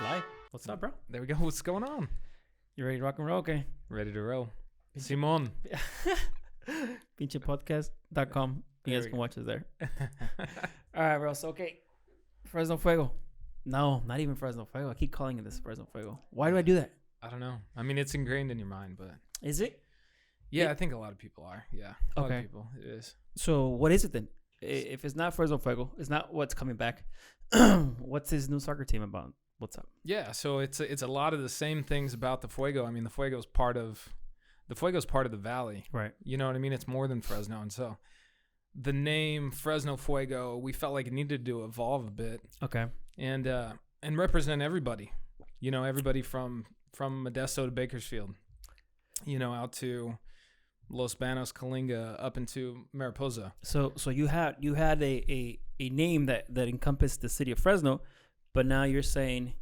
Live. What's up, bro? There we go. What's going on? You ready to rock and roll? Okay. Ready to roll. Simon. Pinchepodcast.com. You There guys we can go. watch us there. All right, bro. So, okay. Fresno Fuego. No, not even Fresno Fuego. I keep calling it this Fresno Fuego. Why do I do that? I don't know. I mean, it's ingrained in your mind, but Is it? yeah, I think a lot of people are. Yeah. A lot Okay. of people. It is. So, what is it then? If it's not Fresno Fuego, it's not what's coming back. What's his new soccer team about? What's up? Yeah. So it's a lot of the same things about the Fuego. I mean, the Fuego's part of the valley. Right. You know what I mean? It's more than Fresno. And so the name Fresno Fuego, we felt like it needed to evolve a bit Okay. and represent everybody. You know, everybody from Modesto to Bakersfield, you know, out to Los Banos, Kalinga, up into Mariposa. So you had a name that encompassed the city of Fresno, but now you're saying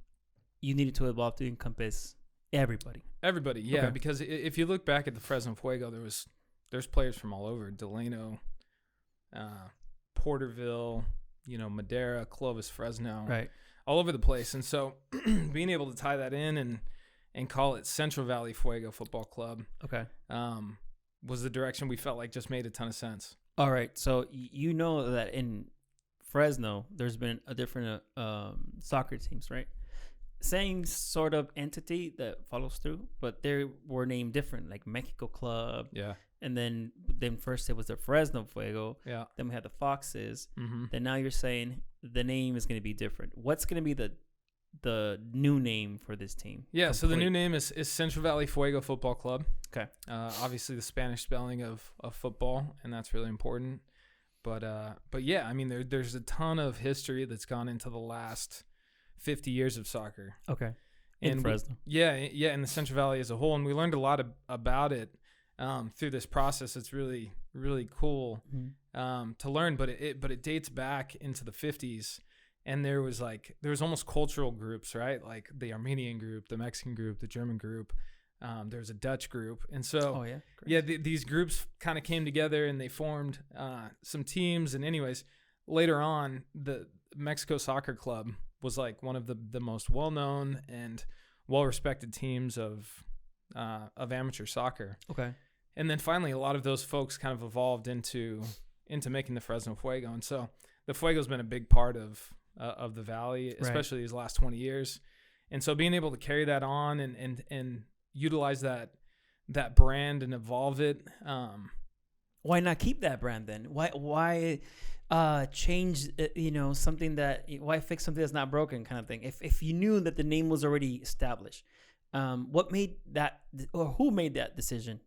you needed to evolve to encompass everybody. Everybody, yeah, Okay. because if you look back at the Fresno Fuego, there's players from all over, Delano, Porterville, you know, Madera, Clovis, Fresno, Right. all over the place. And so being able to tie that in and call it Central Valley Fuego Football Club Okay. was the direction we felt like just made a ton of sense. All right. So you know that in Fresno, there's been a different soccer teams, right? Same sort of entity that follows through, but they were named different, like Mexico Club. Yeah, And then first it was the Fresno Fuego. yeah. Then we had the Foxes. Mm-hmm. Then now you're saying the name is going to be different. What's going to be the new name for this team? Yeah, so the Complete. new name is Central Valley Fuego Football Club. Okay. Obviously the Spanish spelling of football, and that's really important. But yeah, I mean there's a ton of history that's gone into the last 50 years of soccer. Okay. In And Fresno. Yeah, in the Central Valley as a whole, and we learned a lot about it through this process. It's really, really cool to learn, but it dates back into the 50s, and there was almost cultural groups, right? Like the Armenian group, the Mexican group, the German group. There's a Dutch group, and so Oh, yeah. Great. yeah, these groups kind of came together and they formed some teams. And anyways, later on, the Mexico Soccer Club was like one of the most well-known and well-respected teams of amateur soccer. Okay. And then finally, a lot of those folks kind of evolved into making the Fresno Fuego. And so the Fuego's been a big part of the valley, especially these last 20 years. And so being able to carry that on and utilize that brand and evolve it. Why not keep that brand then? Why change something why fix something that's not broken kind of thing? If you knew that the name was already established, what made that, or who made that decision,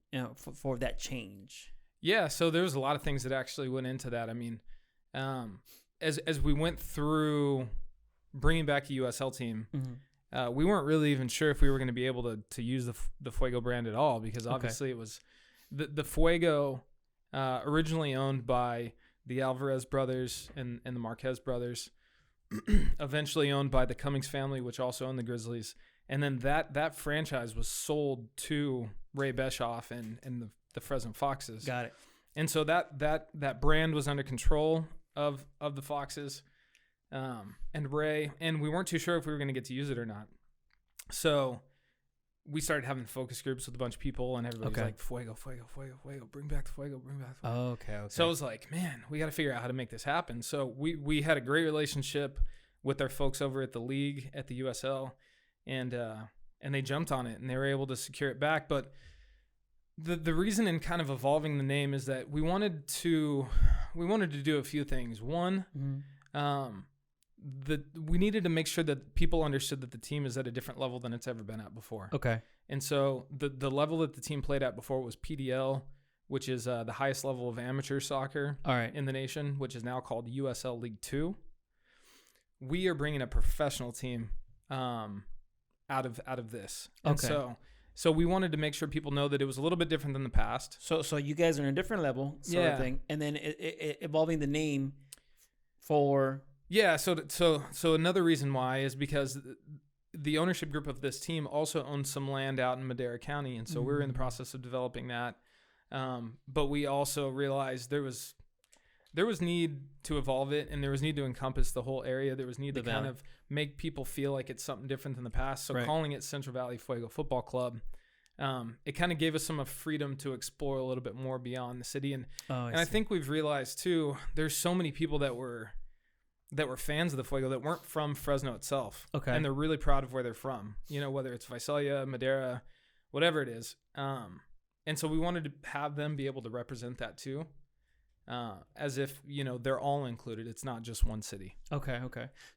for that change? Yeah, so there was a lot of things that actually went into that. I mean, as we went through bringing back a USL team, we weren't really even sure if we were going to be able to use the Fuego brand at all, because obviously it was the Fuego originally owned by the Alvarez brothers and the Marquez brothers, eventually owned by the Cummings family, which also owned the Grizzlies. And then that franchise was sold to Ray Beshoff and the Fresno Foxes. Got it. And so that brand was under control of the Foxes and Ray, and we weren't too sure if we were going to get to use it or not. So we started having focus groups with a bunch of people, and everybody's like, Fuego, Fuego, Fuego, Fuego, bring back the Fuego, bring back the Fuego. Oh, okay. So I was like, man, we got to figure out how to make this happen. So we had a great relationship with our folks over at the league, at the USL, and they jumped on it, and they were able to secure it back. But the reason in kind of evolving the name is that we wanted to do a few things. One, we needed to make sure that people understood that the team is at a different level than it's ever been at before. Okay. And so the level that the team played at before was PDL, which is the highest level of amateur soccer in the nation, which is now called USL League 2. We are bringing a professional team out of this. And so we wanted to make sure people know that it was a little bit different than the past. So you guys are in a different level sort of thing, and then it evolving the name for. Yeah, so another reason why is because the ownership group of this team also owns some land out in Madera County, and so we're in the process of developing that. But we also realized there was there was need to evolve it, and there was need to encompass the whole area. There was need to kind of make people feel like it's something different than the past. So calling it Central Valley Fuego Football Club, it kind of gave us some freedom to explore a little bit more beyond the city. And I think we've realized too, there's so many people that were fans of the Fuego that weren't from Fresno itself. Okay. And they're really proud of where they're from, you know, whether it's Visalia, Madera, whatever it is. And so we wanted to have them be able to represent that too. As if, you know, they're all included. It's not just one city. Okay.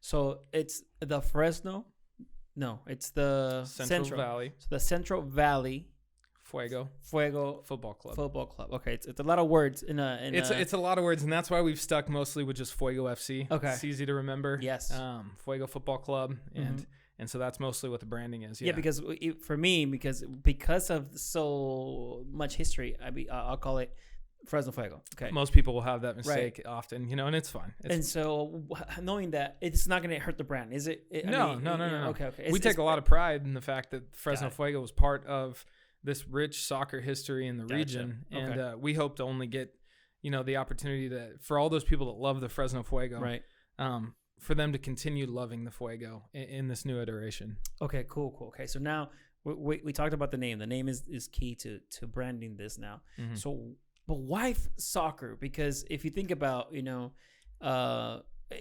So it's the Fresno. No, it's the Central Valley. So the Central Valley Fuego Football Club. Okay, it's a lot of words it's a lot of words, and that's why we've stuck mostly with just Fuego FC. Okay, it's easy to remember. Yes. Fuego Football Club, and so that's mostly what the branding is. Yeah, because for me, because of so much history, I'll call it Fresno Fuego. Okay. Most people will have that mistake often, you know, and it's fine. And so knowing that, it's not going to hurt the brand, is it? No. Okay. We take a lot of pride in the fact that Fresno Fuego was part of this rich soccer history in the region. And we hope to only get, you know, the opportunity for all those people that love the Fresno Fuego, for them to continue loving the Fuego in this new iteration. Okay, cool. Okay, so now we talked about the name. The name is key to branding this now. Mm-hmm. So, but why soccer? Because if you think about, you know,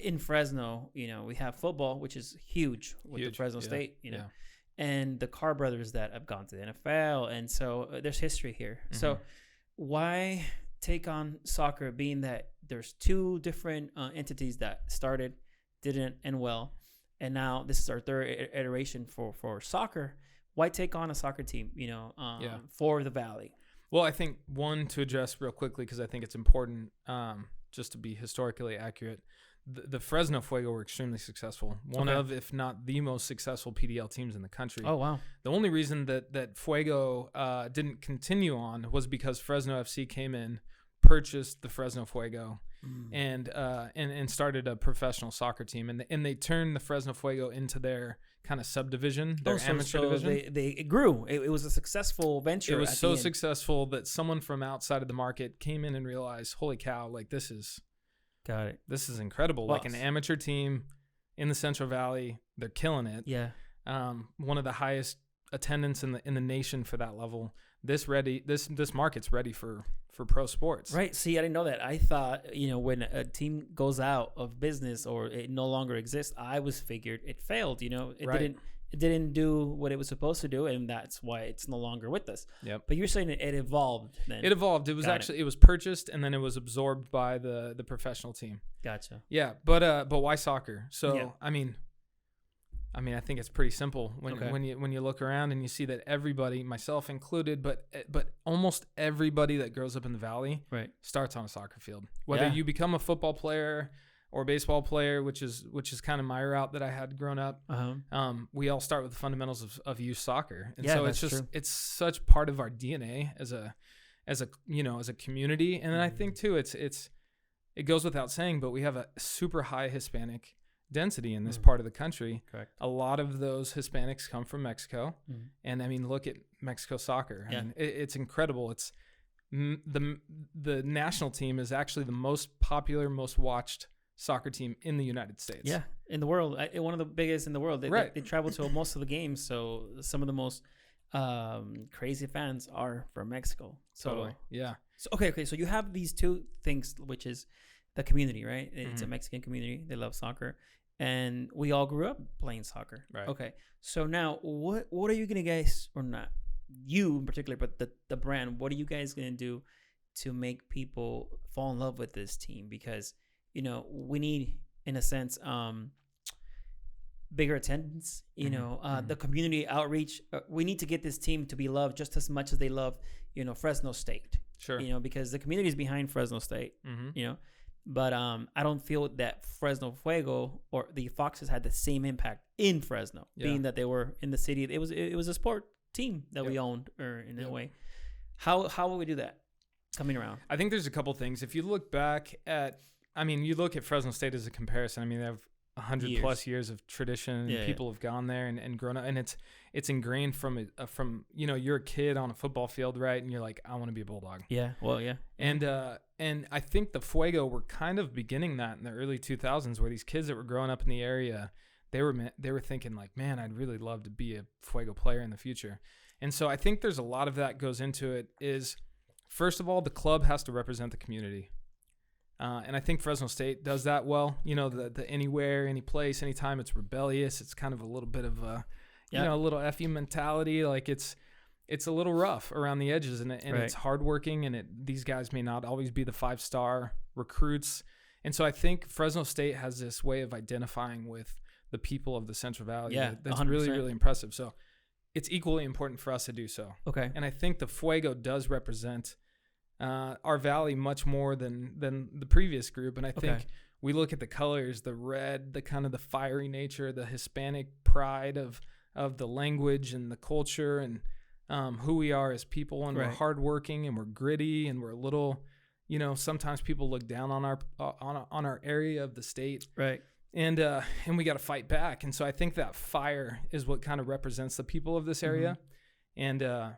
in Fresno, you know, we have football, which is huge with the Fresno State, you know, and the Carr brothers that have gone to the NFL. And so there's history here. Mm-hmm. So why take on soccer, being that there's two different entities that started, didn't end well, and now this is our third iteration for soccer? Why take on a soccer team, you know, for the Valley? Well, I think one, to address real quickly, because I think it's important just to be historically accurate, the Fresno Fuego were extremely successful. One of, if not the most successful PDL teams in the country. Oh, wow. The only reason that Fuego didn't continue on was because Fresno FC came in, purchased the Fresno Fuego, and started a professional soccer team. And they turned the Fresno Fuego into their kind of subdivision, their amateur division. It grew. It was a successful venture. It was so successful that someone from outside of the market came in and realized, holy cow, like this is incredible. Well, like an amateur team in the Central Valley, they're killing it. Yeah. One of the highest attendance in the nation for that level. This market's ready for pro sports. Right. See, I didn't know that. I thought, you know, when a team goes out of business or it no longer exists, I was figured it failed. You know, it didn't do what it was supposed to do, and that's why it's no longer with us. Yep. But you're saying it evolved then. It evolved. It was it was purchased and then it was absorbed by the professional team. Gotcha. Yeah, but why soccer? So I mean, I think it's pretty simple when you look around and you see that everybody, myself included, but almost everybody that grows up in the Valley starts on a soccer field. Whether you become a football player or a baseball player, which is kind of my route that I had grown up. We all start with the fundamentals of youth soccer, and so it's just true. It's such part of our DNA as a community. And then I think too, it goes without saying, but we have a super high Hispanic density in this part of the country. Correct. A lot of those Hispanics come from Mexico, and I mean, look at Mexico soccer. I mean, it's incredible. It's the national team is actually the most popular, most watched soccer team in the United States. Yeah, in the world, one of the biggest in the world. They travel to most of the games, so some of the most crazy fans are from Mexico. So, totally. Yeah. So okay. So you have these two things, which is the community, right? It's a Mexican community. They love soccer. And we all grew up playing soccer. Right. Okay. So now what are you going to guys, or not you in particular, but the brand, what are you guys going to do to make people fall in love with this team? Because, you know, we need, in a sense, bigger attendance, you know, the community outreach. We need to get this team to be loved just as much as they love, you know, Fresno State. Sure. You know, because the community is behind Fresno State, you know. But I don't feel that Fresno Fuego or the Foxes had the same impact in Fresno, being that they were in the city. It was a sport team that we owned, or in a way. How will we do that coming around? I think there's a couple things. If you look back at, you look at Fresno State as a comparison. I mean, they have 100 plus years of tradition, and people have gone there and grown up, and it's ingrained from you're a kid on a football field, right? And you're like, I want to be a Bulldog. Yeah. Well, yeah. And I think the Fuego were kind of beginning that in the early 2000s, where these kids that were growing up in the area, they were thinking like, man, I'd really love to be a Fuego player in the future. And so I think there's a lot of that goes into it. Is first of all, the club has to represent the community. And I think Fresno State does that well. The anywhere, any place, anytime it's rebellious. It's kind of a little bit of a, a little FU mentality. Like it's a little rough around the edges, and it's hardworking, and these guys may not always be the 5-star recruits. And so I think Fresno State has this way of identifying with the people of the Central Valley. That's 100%. Really, really impressive. So it's equally important for us to do so. Okay. And I think the Fuego does represent our valley much more than the previous group. And I think we look at the colors, the red, the kind of the fiery nature, the Hispanic pride of the language and the culture, and who we are as people. And we're hardworking, and we're gritty, and we're a little, sometimes people look down on our area of the state. Right. And we got to fight back. And so I think that fire is what kind of represents the people of this area. Mm-hmm.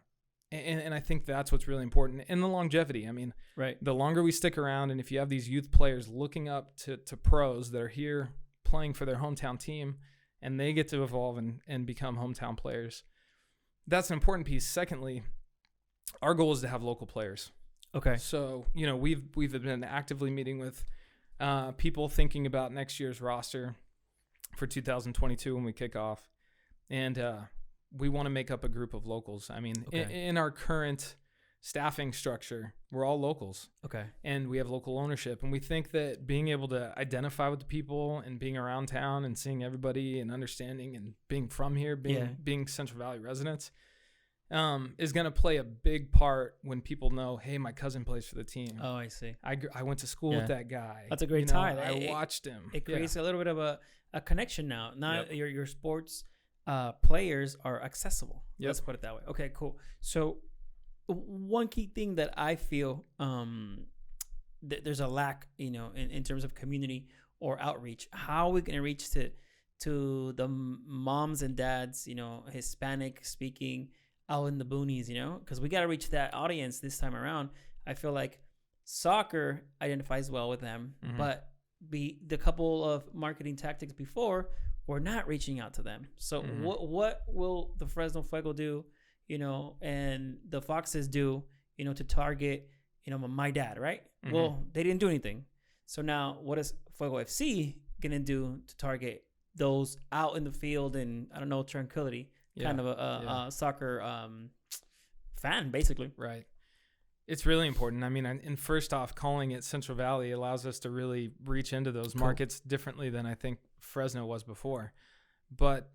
And I think that's what's really important. And the longevity. I mean, the longer we stick around, and if you have these youth players looking up to pros that are here playing for their hometown team, and they get to evolve and become hometown players, that's an important piece. Secondly, our goal is to have local players. Okay. So, we've been actively meeting with people thinking about next year's roster for 2022 when we kick off. And we want to make up a group of locals. I mean, in our current staffing structure, we're all locals. Okay. And we have local ownership. And we think that being able to identify with the people and being around town and seeing everybody and understanding and being from here, being Central Valley residents, is going to play a big part when people know, hey, my cousin plays for the team. Oh, I see. I went to school with that guy. That's a great tie. I watched him. It creates a little bit of a connection now. Now your sports players are accessible. Let's put it that way. Okay, cool. So one key thing that I feel there's a lack, in terms of community or outreach. How are we going to reach to the moms and dads, Hispanic speaking out in the boonies, because we got to reach that audience this time around. I feel like soccer identifies well with them, but the couple of marketing tactics before, we're not reaching out to them. So what will the Fresno Fuego do, and the Foxes do, to target, my dad, right? Well, they didn't do anything. So now what is Fuego FC going to do to target those out in the field and, I don't know, tranquility, kind of a soccer fan, basically. Right. It's really important. I mean, and first off, calling it Central Valley allows us to really reach into those markets differently than I think Fresno was before. But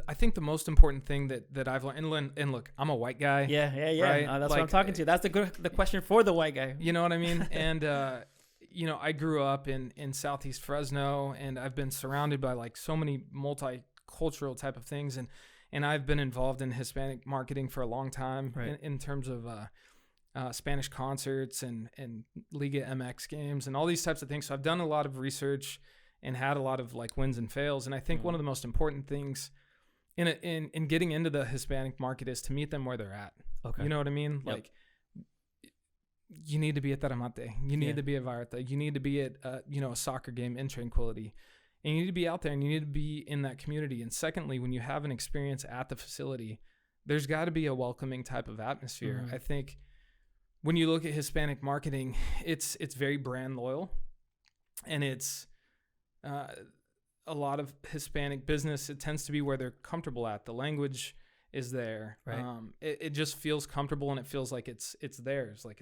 I think the most important thing that I've learned, and look, I'm a white guy. Yeah. Right? That's what I'm talking to. That's the question for the white guy. You know what I mean? And, I grew up in Southeast Fresno, and I've been surrounded by like so many multicultural type of things. And I've been involved in Hispanic marketing for a long time in terms of Spanish concerts and Liga MX games and all these types of things. So I've done a lot of research and had a lot of like wins and fails. And I think one of the most important things in getting into the Hispanic market is to meet them where they're at. Okay. You know what I mean? Yep. Like you need to be at Taramate. You need to be at Vallarta. You need to be at a soccer game in Tranquility. And you need to be out there, and you need to be in that community. And secondly, when you have an experience at the facility, there's got to be a welcoming type of atmosphere. I think when you look at Hispanic marketing, it's very brand loyal, and it's a lot of Hispanic business. It tends to be where they're comfortable at. The language is there. Right. It just feels comfortable, and it feels like it's theirs. Like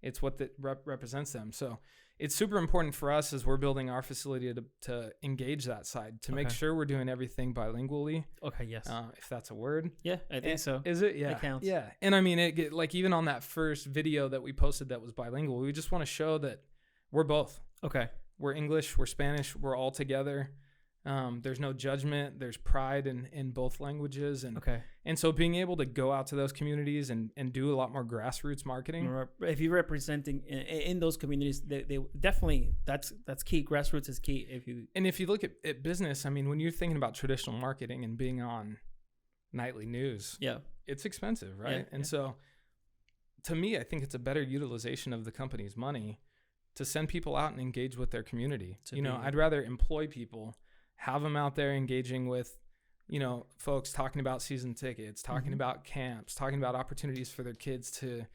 it's what that represents them. So it's super important for us as we're building our facility to engage that side, to make sure we're doing everything bilingually. Okay, yes. If that's a word. Yeah, I think so. Is it? Yeah. It counts. Yeah. And I mean, even on that first video that we posted that was bilingual, we just want to show that we're both. Okay. We're English, we're Spanish, we're all together. There's no judgment. There's pride in both languages. And Okay. and so being able to go out to those communities and do a lot more grassroots marketing. If you're representing in those communities, they definitely, that's key. Grassroots is key. If you look at business, I mean, when you're thinking about traditional marketing and being on nightly news, it's expensive, right? So to me, I think it's a better utilization of the company's money to send people out and engage with their community. I'd rather employ people, have them out there engaging with, folks talking about season tickets, talking about camps, talking about opportunities for their kids to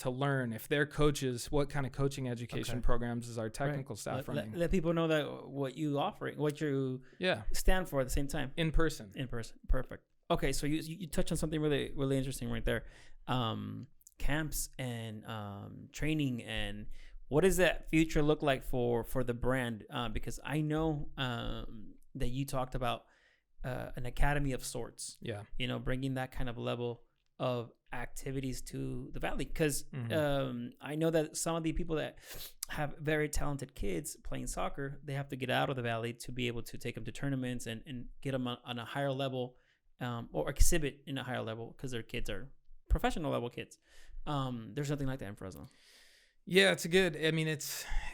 learn. If they're coaches, what kind of coaching education programs is our technical staff running? Let people know that what you offering, what you stand for at the same time. In person. Perfect. Okay, so you touched on something really, really interesting right there. Camps and training, and what does that future look like for the brand? Because I know that you talked about an academy of sorts. Yeah. Bringing that kind of level of activities to the Valley. Because I know that some of the people that have very talented kids playing soccer, they have to get out of the Valley to be able to take them to tournaments and get them on a higher level, or exhibit in a higher level, because their kids are professional level kids. There's nothing like that in Fresno. Yeah,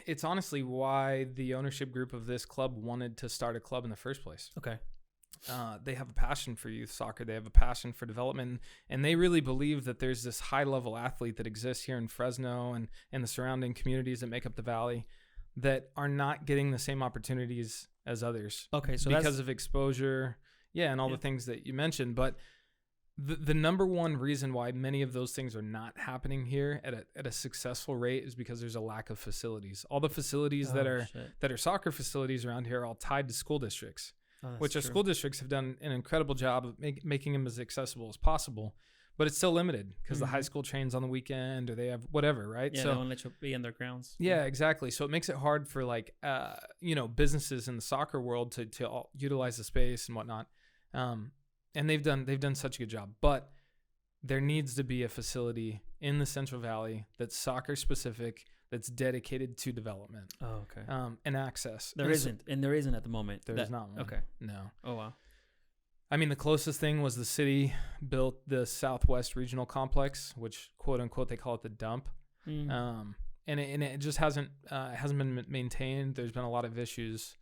it's honestly why the ownership group of this club wanted to start a club in the first place. Okay. They have a passion for youth soccer. They have a passion for development, and they really believe that there's this high level athlete that exists here in Fresno and the surrounding communities that make up the Valley that are not getting the same opportunities as others. Okay. So because of exposure. Yeah. And all the things that you mentioned, but the number one reason why many of those things are not happening here at a successful rate is because there's a lack of facilities. All the facilities that are soccer facilities around here are all tied to school districts, which our school districts have done an incredible job of making them as accessible as possible. But it's still limited because the high school trains on the weekend, or they have whatever, right? Yeah, so they won't let you be in their grounds. Yeah, exactly. So it makes it hard for businesses in the soccer world to utilize the space and whatnot. And they've done such a good job, but there needs to be a facility in the Central Valley that's soccer specific, that's dedicated to development. Oh, okay. And access. There isn't at the moment. There's not one. Okay. No. Oh, wow. I mean, the closest thing was the city built the Southwest Regional Complex, which quote unquote they call it the dump. And it just hasn't been maintained. There's been a lot of issues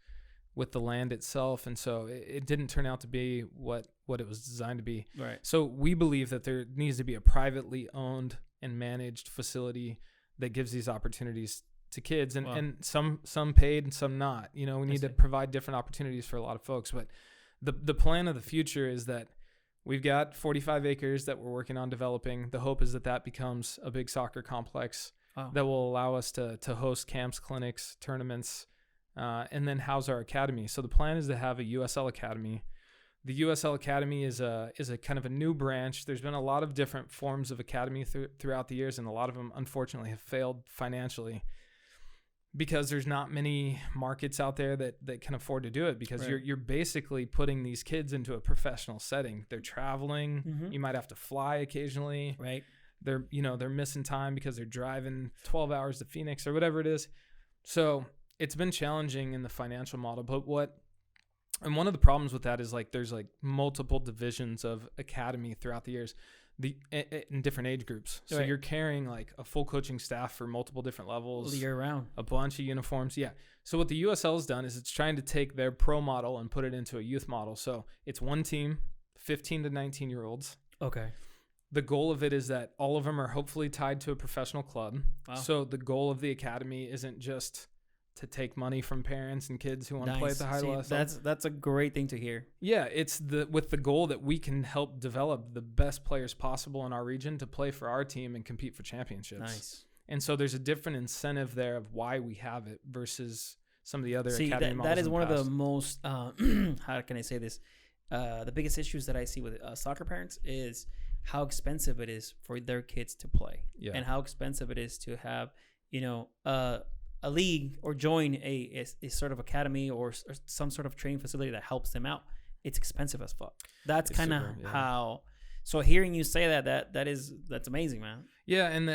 with the land itself, and so it didn't turn out to be what it was designed to be. Right. So we believe that there needs to be a privately owned and managed facility that gives these opportunities to kids, and some paid and some not. We need to provide different opportunities for a lot of folks. But the plan of the future is that we've got 45 acres that we're working on developing. The hope is that becomes a big soccer complex that will allow us to host camps, clinics, tournaments, and then house our academy. So the plan is to have a USL Academy. The USL Academy is a kind of a new branch. There's been a lot of different forms of academy throughout the years, and a lot of them, unfortunately, have failed financially because there's not many markets out there that can afford to do it, because you're basically putting these kids into a professional setting. They're traveling. You might have to fly occasionally. Right. They're missing time because they're driving 12 hours to Phoenix or whatever it is. So it's been challenging in the financial model, but one of the problems with that is there's multiple divisions of academy throughout the years, in different age groups. So you're carrying a full coaching staff for multiple different levels, year round, a bunch of uniforms. Yeah. So what the USL has done is it's trying to take their pro model and put it into a youth model. So it's one team, 15 to 19 year olds. Okay. The goal of it is that all of them are hopefully tied to a professional club. Wow. So the goal of the academy isn't just to take money from parents and kids who want to play at the high level. That's a great thing to hear. Yeah, it's with the goal that we can help develop the best players possible in our region to play for our team and compete for championships. Nice. And so there's a different incentive there of why we have it versus some of the other academy models. That is one of the most how can I say this? The biggest issues that I see with soccer parents is how expensive it is for their kids to play, and how expensive it is to have a league or join a sort of academy or some sort of training facility that helps them out. It's expensive as fuck. That's kind of how. So hearing you say that's amazing, man. Yeah, and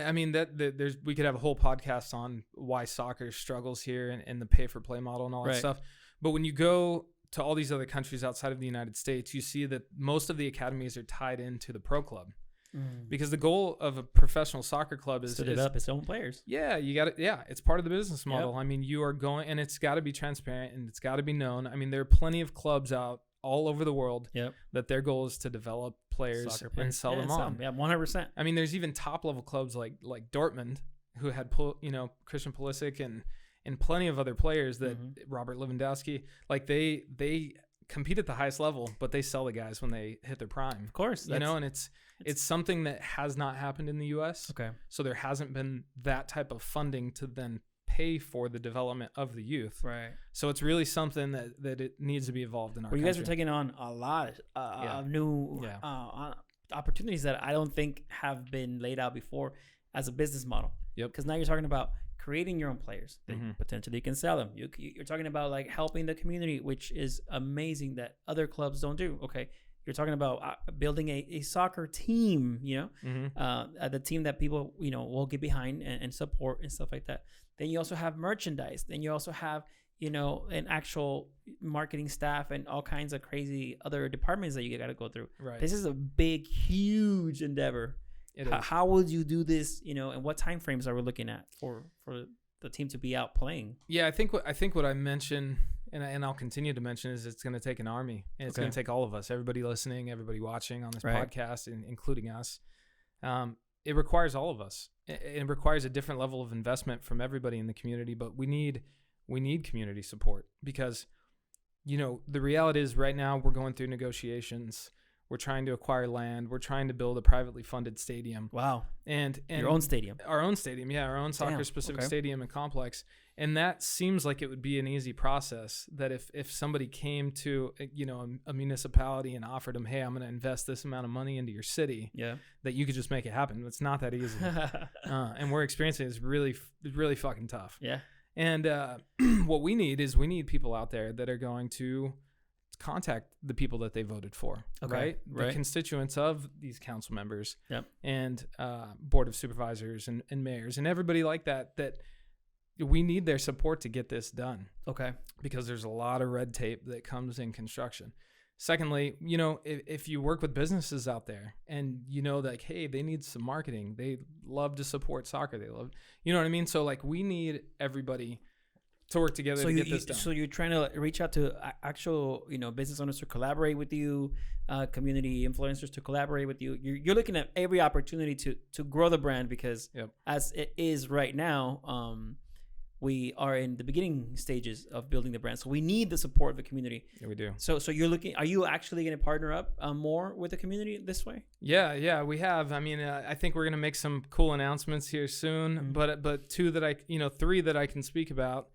we could have a whole podcast on why soccer struggles here and the pay for play model and all that stuff. But when you go to all these other countries outside of the United States, you see that most of the academies are tied into the pro club. Because the goal of a professional soccer club is to develop its own players. Yeah, you got it. Yeah, it's part of the business model. I mean, you are going, and it's got to be transparent and it's got to be known. I mean, there are plenty of clubs out all over the world that their goal is to develop players and sell them on. Yeah, 100%. I mean, there's even top level clubs like Dortmund, who had Christian Pulisic and plenty of other players that Robert Lewandowski, like they compete at the highest level, but they sell the guys when they hit their prime. Of course, and it's something that has not happened in the U.S. Okay, so there hasn't been that type of funding to then pay for the development of the youth. Right. So it's really something that it needs to be evolved in our country. You guys are taking on a lot of new opportunities that I don't think have been laid out before as a business model. Yep. Because now you're talking about creating your own players that potentially you can sell them. You're talking about like helping the community, which is amazing that other clubs don't do. Okay. You're talking about building a soccer team, the team that people, will get behind and support and stuff like that. Then you also have merchandise. Then you also have, an actual marketing staff and all kinds of crazy other departments that you got to go through. Right. This is a big, huge endeavor. How would you do this, and what time frames are we looking at for the team to be out playing? Yeah, I think what I mentioned, and I'll continue to mention, is it's going to take an army, and it's going to take all of us, everybody listening, everybody watching on this podcast, including us. It requires all of us. It requires a different level of investment from everybody in the community, but we need community support because, the reality is right now we're going through negotiations. We're trying to acquire land. We're trying to build a privately funded stadium. Wow. And your own stadium. Our own stadium, yeah, our own soccer-specific stadium and complex. And that seems like it would be an easy process, that if somebody came to, a municipality and offered them, hey, I'm going to invest this amount of money into your city, that you could just make it happen. It's not that easy. And we're experiencing it's really fucking tough. Yeah. And what we need people out there that are going to contact the people that they voted for, right? The constituents of these council members and board of supervisors and mayors and everybody like that we need their support to get this done. Okay. Because there's a lot of red tape that comes in construction. Secondly, if you work with businesses out there and like, hey, they need some marketing, they love to support soccer, they love, you know what I mean? So like we need everybody to work together to get this done. So you're trying to reach out to actual, business owners to collaborate with you, community influencers to collaborate with you. You're looking at every opportunity to grow the brand because as it is right now, we are in the beginning stages of building the brand. So we need the support of the community. Yeah, we do. So you're looking, are you actually going to partner up more with the community this way? Yeah, we have. I mean, I think we're going to make some cool announcements here soon, but three that I can speak about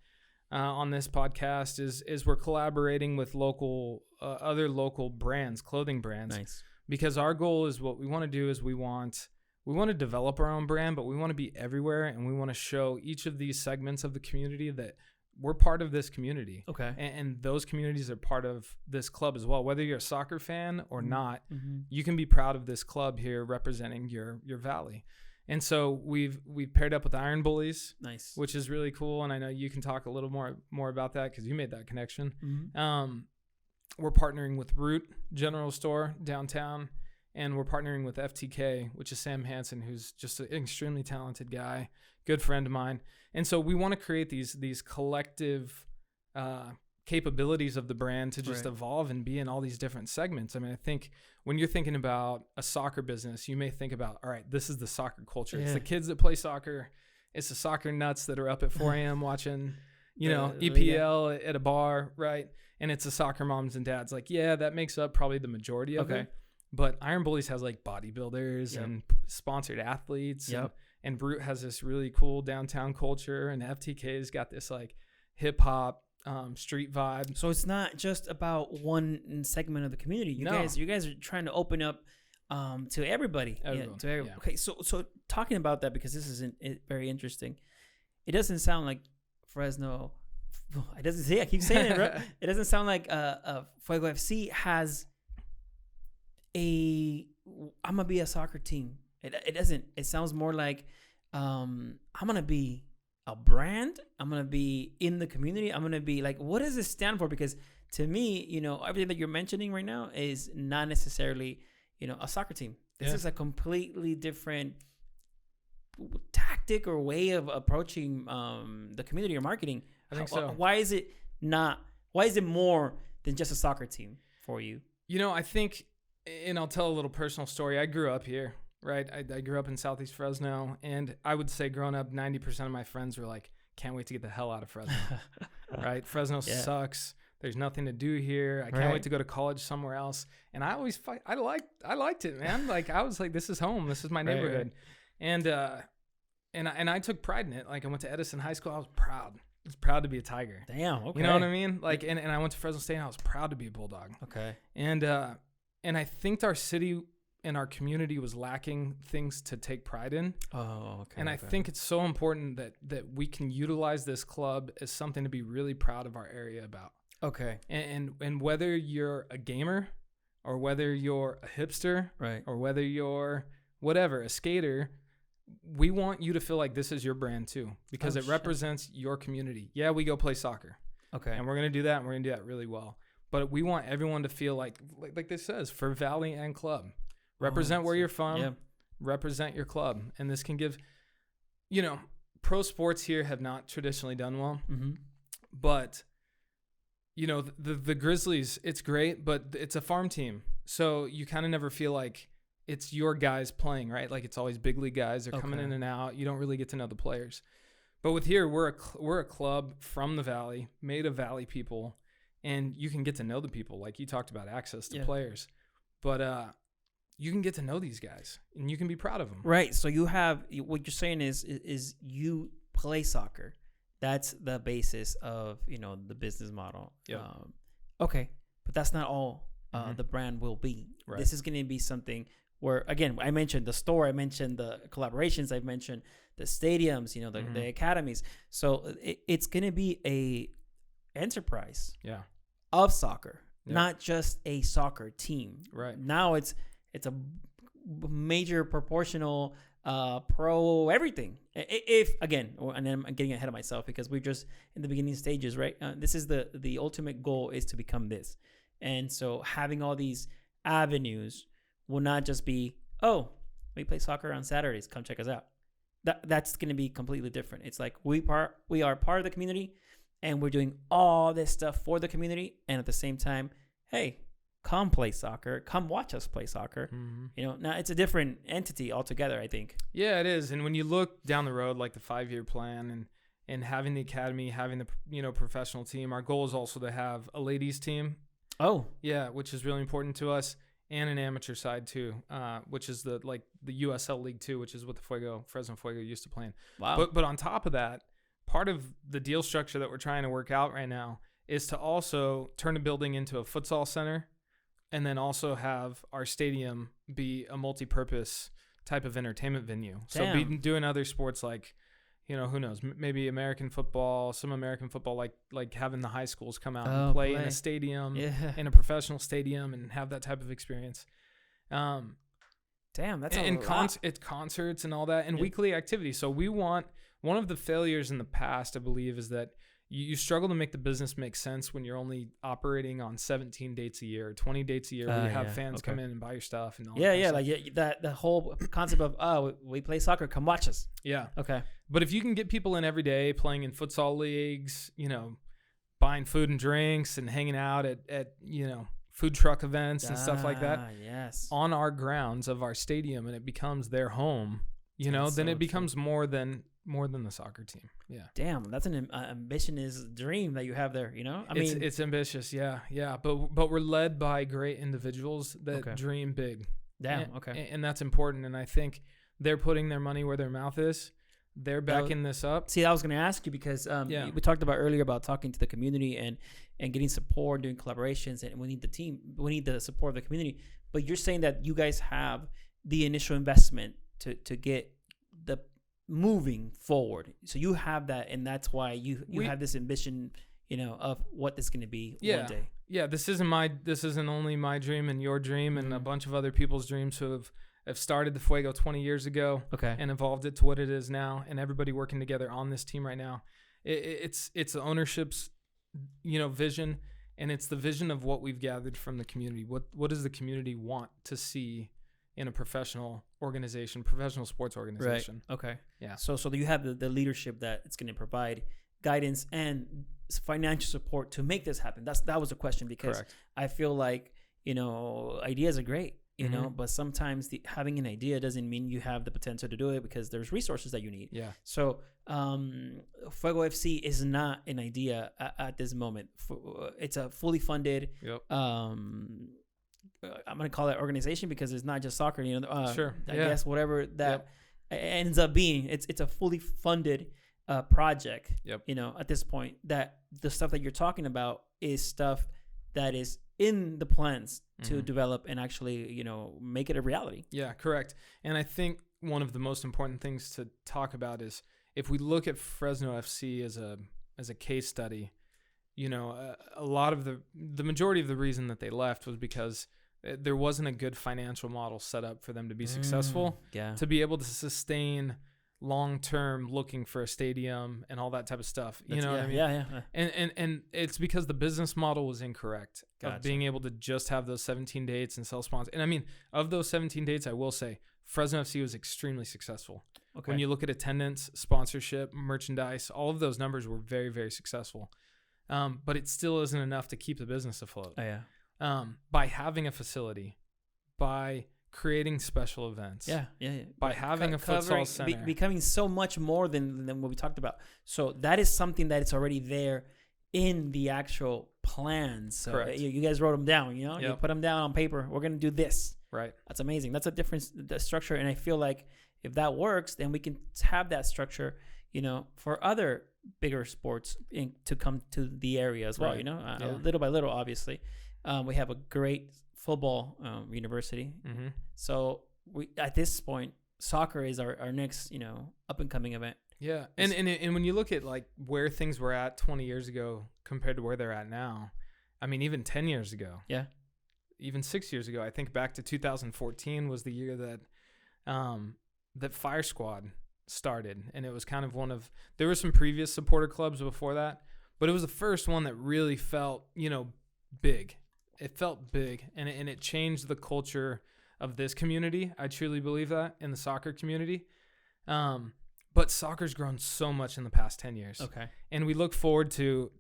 on this podcast is we're collaborating with other local brands, clothing brands. Nice. Because our goal is what we want to do is we want to develop our own brand, but we want to be everywhere and we want to show each of these segments of the community that we're part of this community. Okay. And those communities are part of this club as well. Whether you're a soccer fan or not, you can be proud of this club here representing your valley. And so we've paired up with Iron Bullies, nice, which is really cool. And I know you can talk a little more about that because you made that connection. We're partnering with Root General Store downtown, and we're partnering with FTK, which is Sam Hansen, who's just an extremely talented guy, good friend of mine. And so we want to create these collective capabilities of the brand to just evolve and be in all these different segments. I mean, I think when you're thinking about a soccer business, you may think about, all right, this is the soccer culture. Yeah. It's the kids that play soccer. It's the soccer nuts that are up at 4 a.m. watching, EPL at a bar, right? And it's the soccer moms and dads. Like, yeah, that makes up probably the majority of it. But Iron Bullies has like bodybuilders and sponsored athletes. And Root has this really cool downtown culture. And FTK's got this like hip hop, street vibe. So it's not just about one segment of the community. You guys are trying to open up to everybody. Okay, so talking about that, because this is very interesting. It doesn't sound like Fresno. I keep saying it, right? It doesn't sound like Fuego FC has I'm gonna be a soccer team. It doesn't. It sounds more like I'm gonna be a brand. I'm going to be in the community. I'm going to be like, what does this stand for? Because to me, everything that you're mentioning right now is not necessarily, a soccer team. This is a completely different tactic or way of approaching the community or marketing. I think so. Why is it more than just a soccer team for you? I think, and I'll tell a little personal story. I grew up here, right? I grew up in Southeast Fresno, and I would say growing up, 90% of my friends were like, can't wait to get the hell out of Fresno, right? Fresno sucks. There's nothing to do here. I can't wait to go to college somewhere else. And I always I liked it, man. Like I was like, this is home. This is my neighborhood. Right. And I took pride in it. Like I went to Edison High School. I was proud. I was proud to be a Tiger. Damn. Okay. You know what I mean? Like, and I went to Fresno State and I was proud to be a Bulldog. Okay. And I think our city and our community was lacking things to take pride in. Oh, okay. And I think it's so important that we can utilize this club as something to be really proud of our area about. Okay. And whether you're a gamer or whether you're a hipster, right, or whether you're whatever, a skater, we want you to feel like this is your brand too, because it represents your community. Yeah, we go play soccer. Okay. And we're going to do that, and we're going to do that really well. But we want everyone to feel like this says, for Valley and club. Represent where you're from, represent your club. And this can give, pro sports here have not traditionally done well. Mm-hmm. But, the Grizzlies, it's great, but it's a farm team. So you kind of never feel like it's your guys playing, right? Like it's always big league guys. They're coming in and out. You don't really get to know the players. But with here, we're a club from the Valley, made of Valley people, and you can get to know the people. Like you talked about access to players. But you can get to know these guys, and you can be proud of them. Right. So you have what you're saying is you play soccer. That's the basis of the business model. Yeah. Okay, but that's not all the brand will be. Right. This is going to be something where, again, I mentioned the store, I mentioned the collaborations, I've mentioned the stadiums, the academies. So it's going to be a enterprise. Yeah. Of soccer, not just a soccer team. Right. Now it's a major proportional pro everything. If again, and then I'm getting ahead of myself because we're just in the beginning stages, right? This is the ultimate goal is to become this. And so having all these avenues will not just be, oh, we play soccer on Saturdays, come check us out. That's going to be completely different. It's like we are part of the community, and we're doing all this stuff for the community, and at the same time, hey, come play soccer, come watch us play soccer. Mm-hmm. Now it's a different entity altogether, I think. Yeah, it is. And when you look down the road, like the 5-year plan and having the academy, having the professional team, our goal is also to have a ladies team. Oh, yeah, which is really important to us, and an amateur side too, which is the USL League 2, which is what the Fresno Fuego used to play in. Wow. But on top of that, part of the deal structure that we're trying to work out right now is to also turn a building into a futsal center, and then also have our stadium be a multi-purpose type of entertainment venue. Damn. So be doing other sports like, who knows, maybe American football, like having the high schools come out and play in a stadium, in a professional stadium, and have that type of experience. Damn, that's it's concerts and all that, and weekly activities. So we want, one of the failures in the past, I believe, is that you struggle to make the business make sense when you're only operating on 17 dates a year, or 20 dates a year, where you have fans come in and buy your stuff and all that. The whole concept of we play soccer, come watch us. Yeah. Okay. But if you can get people in every day playing in futsal leagues, buying food and drinks and hanging out at food truck events and stuff like that, on our grounds of our stadium, and it becomes their home, then it becomes more than the soccer team. Yeah. Damn, that's an ambitious dream that you have there. It's ambitious. Yeah. But we're led by great individuals that dream big. Damn. Okay. And that's important. And I think they're putting their money where their mouth is. They're backing this up. See, I was going to ask you because we talked about earlier about talking to the community and getting support, doing collaborations, and we need the team. We need the support of the community. But you're saying that you guys have the initial investment to get the moving forward. So you have that, and that's why you have this ambition, of what this is going to be one day. Yeah, this isn't only my dream and your dream and a bunch of other people's dreams who have started the Fuego 20 years ago and evolved it to what it is now, and everybody working together on this team right now. It's the ownership's, vision, And it's the vision of what we've gathered from the community. What does the community want to see in a professional organization, professional sports organization? Right. Okay. Yeah. So you have the leadership that it's going to provide guidance and financial support to make this happen. That was a question, because Correct. I feel like, ideas are great, but sometimes having an idea doesn't mean you have the potential to do it, because there's resources that you need. Yeah. So Fuego FC is not an idea at this moment. It's a fully funded, Yep. I'm going to call it organization, because it's not just soccer, Sure. I guess whatever that ends up being, it's a fully funded project. Yep. At this point, that the stuff that you're talking about is stuff that is in the plans to develop and actually, make it a reality. Yeah, correct. And I think one of the most important things to talk about is, if we look at Fresno FC as a case study, a lot of the majority of the reason that they left was because there wasn't a good financial model set up for them to be successful, to be able to sustain long-term looking for a stadium and all that type of stuff. What I mean? Yeah. And it's because the business model was incorrect Gotcha. of being able to just have those 17 dates and sell sponsors. And I mean, of those 17 dates, I will say Fresno FC was extremely successsul. Okay. When you look at attendance, sponsorship, merchandise, all of those numbers were very, very successful. But it still isn't enough to keep the business afloat. Oh, yeah. By having a facility, by creating special events, by having a futsal center, becoming so much more than what we talked about. So that is something that is already there in the actual plans. So Correct. You guys wrote them down, you put them down on paper. We're going to do this. Right. That's amazing. That's a different structure. And I feel like if that works, then we can have that structure, for other bigger sports to come to the area as well, Right. Little by little, obviously. We have a great football university. Mm-hmm. So we, at this point, soccer is our next, up and coming event. Yeah. And when you look at like where things were at 20 years ago compared to where they're at now, I mean, even 10 years ago, even 6 years ago, I think back to 2014 was the year that, that Fire Squad started. And it was kind of there were some previous supporter clubs before that, but it was the first one that really felt, big. It felt big, and it changed the culture of this community. I truly believe that, in the soccer community. But soccer's grown so much in the past 10 years. Okay. And we look forward to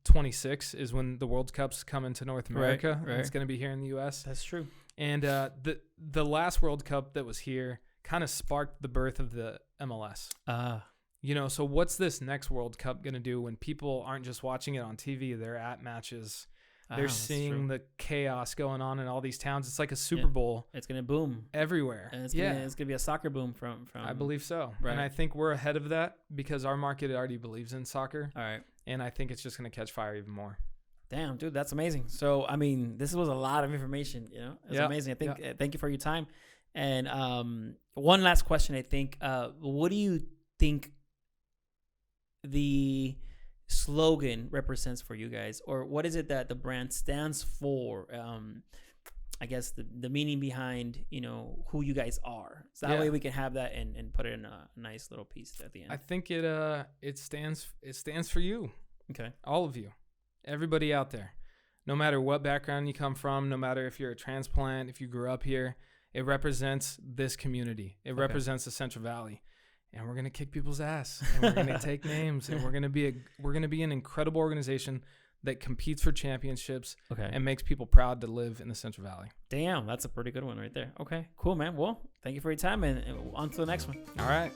26 is when the World Cup's coming to North America. Right. And it's going to be here in the U.S. That's true. And the last World Cup that was here kind of sparked the birth of the MLS. So what's this next World Cup going to do when people aren't just watching it on TV, they're at matches, they're seeing the chaos going on in all these towns. It's like a Super Bowl. It's going to boom everywhere. And it's going to be a soccer boom from I believe so. Right. And I think we're ahead of that because our market already believes in soccer. All right. And I think it's just going to catch fire even more. Damn, dude, that's amazing. So, I mean, this was a lot of information, It's amazing. I think, thank you for your time. And one last question, I think, what do you think the slogan represents for you guys, or what is it that the brand stands for? I guess the meaning behind, who you guys are. So that way we can have that and put it in a nice little piece at the end. I think it stands for you. Okay. All of you. Everybody out there. No matter what background you come from, no matter if you're a transplant, if you grew up here, it represents this community. It represents the Central Valley. And we're going to kick people's ass, and we're going to take names, and we're going to be an incredible organization that competes for championships and makes people proud to live in the Central Valley. Damn, that's a pretty good one right there. Okay, cool, man. Well, thank you for your time, and on to the next one. All right.